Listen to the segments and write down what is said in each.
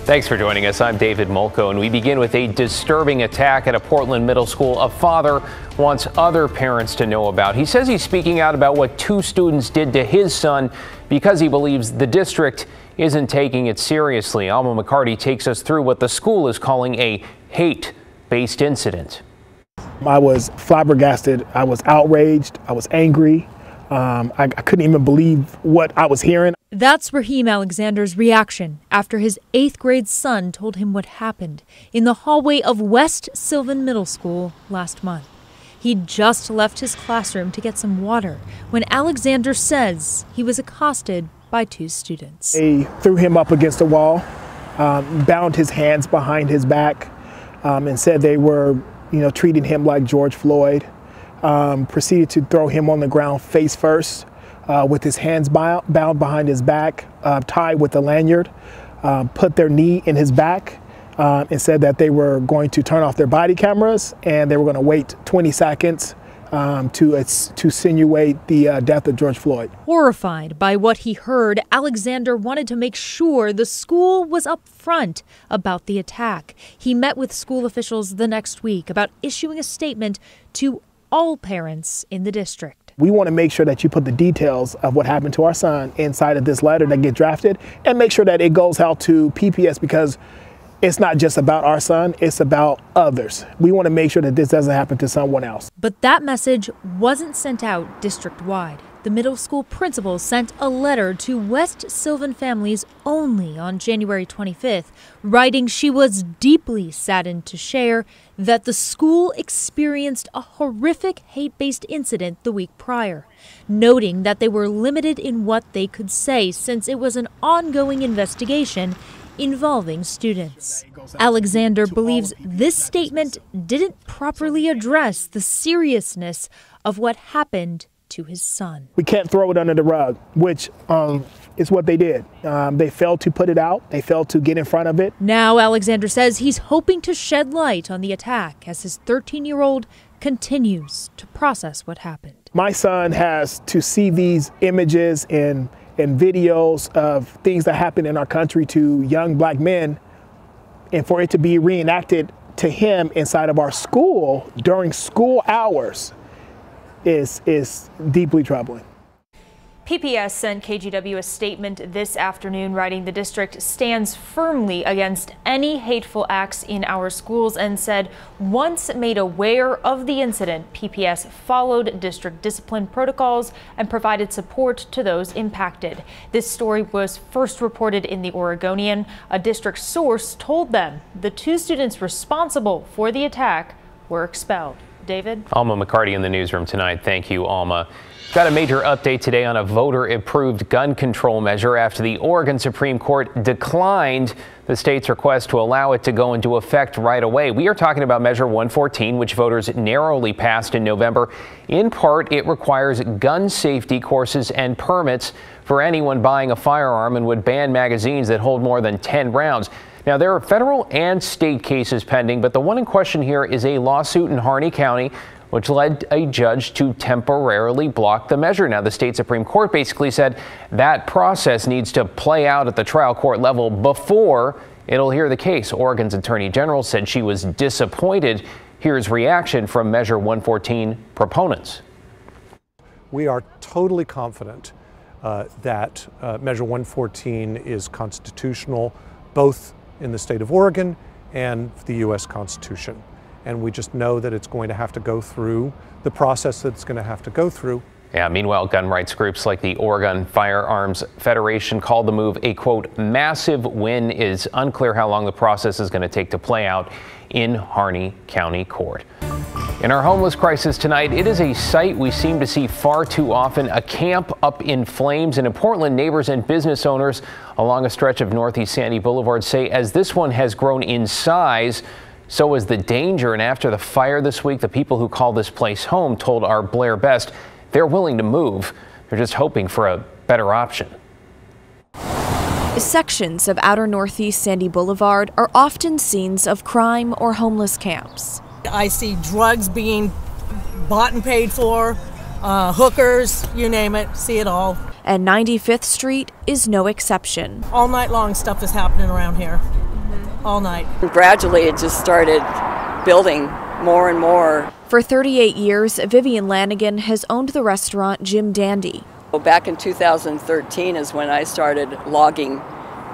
Thanks for joining us. I'm David Molko, and we begin with a disturbing attack at a Portland middle school a father wants other parents to know about. He says he's speaking out about what two students did to his son because he believes the district isn't taking it seriously. Alma McCarty takes us through what the school is calling a hate-based incident. I was flabbergasted. I was outraged. I was angry. I couldn't even believe what I was hearing. That's Raheem Alexander's reaction after his 8th grade son told him what happened in the hallway of West Sylvan Middle School last month. He'd just left his classroom to get some water when Alexander says he was accosted by two students. They threw him up against the wall, bound his hands behind his back, and said they were, treating him like George Floyd. Proceeded to throw him on the ground face first with his hands bound behind his back, tied with a lanyard, put their knee in his back, and said that they were going to turn off their body cameras and they were going to wait 20 seconds to simulate the death of George Floyd. Horrified by what he heard, Alexander wanted to make sure the school was upfront about the attack. He met with school officials the next week about issuing a statement to all parents in the district. We want to make sure that you put the details of what happened to our son inside of this letter that get drafted and make sure that it goes out to PPS, because it's not just about our son, it's about others. We want to make sure that this doesn't happen to someone else. But that message wasn't sent out district-wide. The middle school principal sent a letter to West Sylvan families only on January 25th, writing she was deeply saddened to share that the school experienced a horrific hate-based incident the week prior, noting that they were limited in what they could say since it was an ongoing investigation involving students. Alexander believes this statement didn't properly address the seriousness of what happened to his son. We can't throw it under the rug, which is what they did. They failed to put it out. They failed to get in front of it. Now Alexander says he's hoping to shed light on the attack as his 13-year-old continues to process what happened. My son has to see these images and videos of things that happen in our country to young black men, and for it to be reenacted to him inside of our school during school hours is deeply troubling. PPS sent KGW a statement this afternoon, writing the district stands firmly against any hateful acts in our schools and said once made aware of the incident, PPS followed district discipline protocols and provided support to those impacted. This story was first reported in the Oregonian. A district source told them the two students responsible for the attack were expelled. David? Alma McCarty in the newsroom tonight. Thank you, Alma. Got a major update today on a voter-approved gun control measure after the Oregon Supreme Court declined the state's request to allow it to go into effect right away. We are talking about Measure 114, which voters narrowly passed in November. In part, it requires gun safety courses and permits for anyone buying a firearm and would ban magazines that hold more than 10 rounds. Now, there are federal and state cases pending, but the one in question here is a lawsuit in Harney County, which led a judge to temporarily block the measure. Now, the state Supreme Court basically said that process needs to play out at the trial court level before it'll hear the case. Oregon's Attorney General said she was disappointed. Here's reaction from Measure 114 proponents. We are totally confident that Measure 114 is constitutional, both in the state of Oregon and the U.S. Constitution. And we just know that it's going to have to go through the process that it's going to have to go through. Yeah, meanwhile, gun rights groups like the Oregon Firearms Federation called the move a, quote, massive win. It is unclear how long the process is going to take to play out in Harney County Court. In our homeless crisis tonight, it is a sight we seem to see far too often, a camp up in flames. And in Portland, neighbors and business owners along a stretch of Northeast Sandy Boulevard say as this one has grown in size, so is the danger. And after the fire this week, the people who call this place home told our Blair Best they're willing to move. They're just hoping for a better option. Sections of outer Northeast Sandy Boulevard are often scenes of crime or homeless camps. I see drugs being bought and paid for, hookers, you name it, see it all. And 95th Street is no exception. All night long stuff is happening around here. all night. Gradually, it just started building more and more. For 38 years, Vivian Lanigan has owned the restaurant Jim Dandy. Well, back in 2013 is when I started logging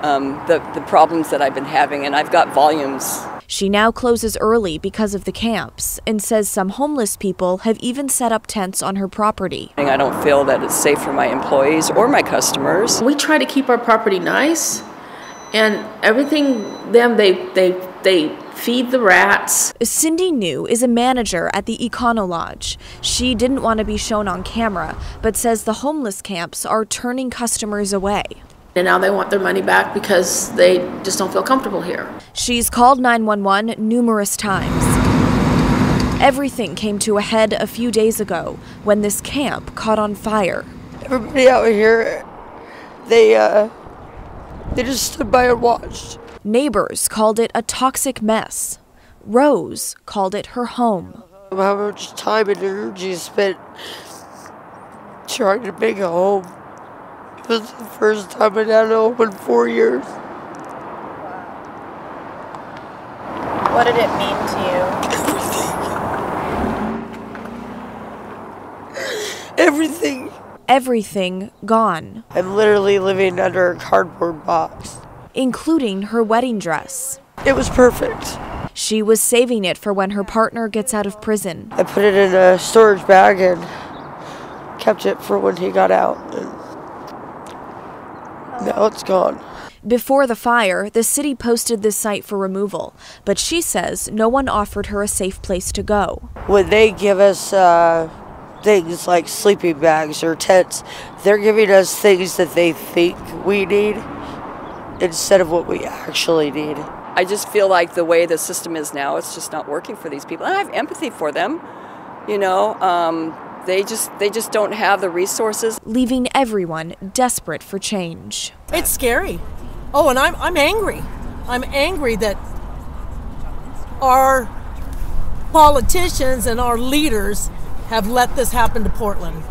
the problems that I've been having, and I've got volumes. She now closes early because of the camps and says some homeless people have even set up tents on her property. I don't feel that it's safe for my employees or my customers. We try to keep our property nice, and everything they feed the rats. Cindy New is a manager at the Econo Lodge. She didn't want to be shown on camera, but says the homeless camps are turning customers away. And now they want their money back because they just don't feel comfortable here. She's called 911 numerous times. Everything came to a head a few days ago when this camp caught on fire. Everybody out here, they just stood by and watched. Neighbors called it a toxic mess. Rose called it her home. How much time and energy spent trying to make a home. It was the first time I'd had a home in 4 years. What did it mean to you? Everything. Everything gone. I'm literally living under a cardboard box. Including her wedding dress. It was perfect. She was saving it for when her partner gets out of prison. I put it in a storage bag and kept it for when he got out. And now it's gone. Before the fire, the city posted this site for removal, but she says no one offered her a safe place to go. When they give us things like sleeping bags or tents, they're giving us things that they think we need instead of what we actually need. I just feel like the way the system is now, it's just not working for these people. And I have empathy for them, you know. They just don't have the resources. Leaving everyone desperate for change. It's scary. Oh, and I'm angry. I'm angry that our politicians and our leaders have let this happen to Portland.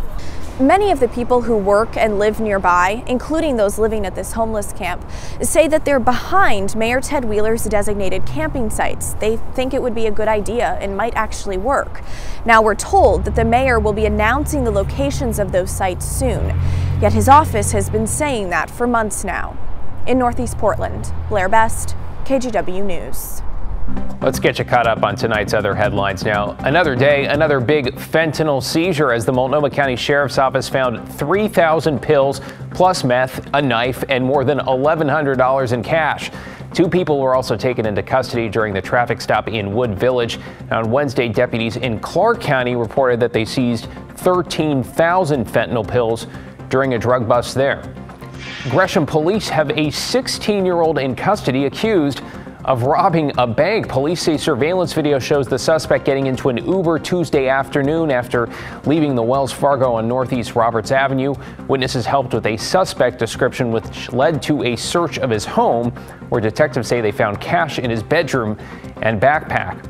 Many of the people who work and live nearby, including those living at this homeless camp, say that they're behind Mayor Ted Wheeler's designated camping sites. They think it would be a good idea and might actually work. Now we're told that the mayor will be announcing the locations of those sites soon, yet his office has been saying that for months now. In Northeast Portland, Blair Best, KGW News. Let's get you caught up on tonight's other headlines now. Another day, another big fentanyl seizure as the Multnomah County Sheriff's Office found 3,000 pills plus meth, a knife, and more than $1,100 in cash. 2 people were also taken into custody during the traffic stop in Wood Village. On Wednesday, deputies in Clark County reported that they seized 13,000 fentanyl pills during a drug bust there. Gresham police have a 16-year-old in custody accused of robbing a bank. Police say surveillance video shows the suspect getting into an Uber Tuesday afternoon after leaving the Wells Fargo on Northeast Roberts Avenue. Witnesses helped with a suspect description, which led to a search of his home, where detectives say they found cash in his bedroom and backpack.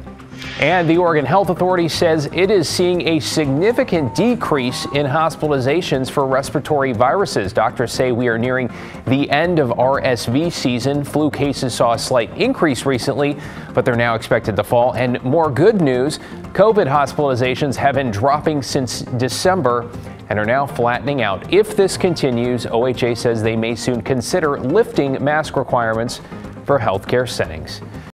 And the Oregon Health Authority says it is seeing a significant decrease in hospitalizations for respiratory viruses. Doctors say we are nearing the end of RSV season. Flu cases saw a slight increase recently, but they're now expected to fall. And more good news, COVID hospitalizations have been dropping since December and are now flattening out. If this continues, OHA says they may soon consider lifting mask requirements for healthcare settings.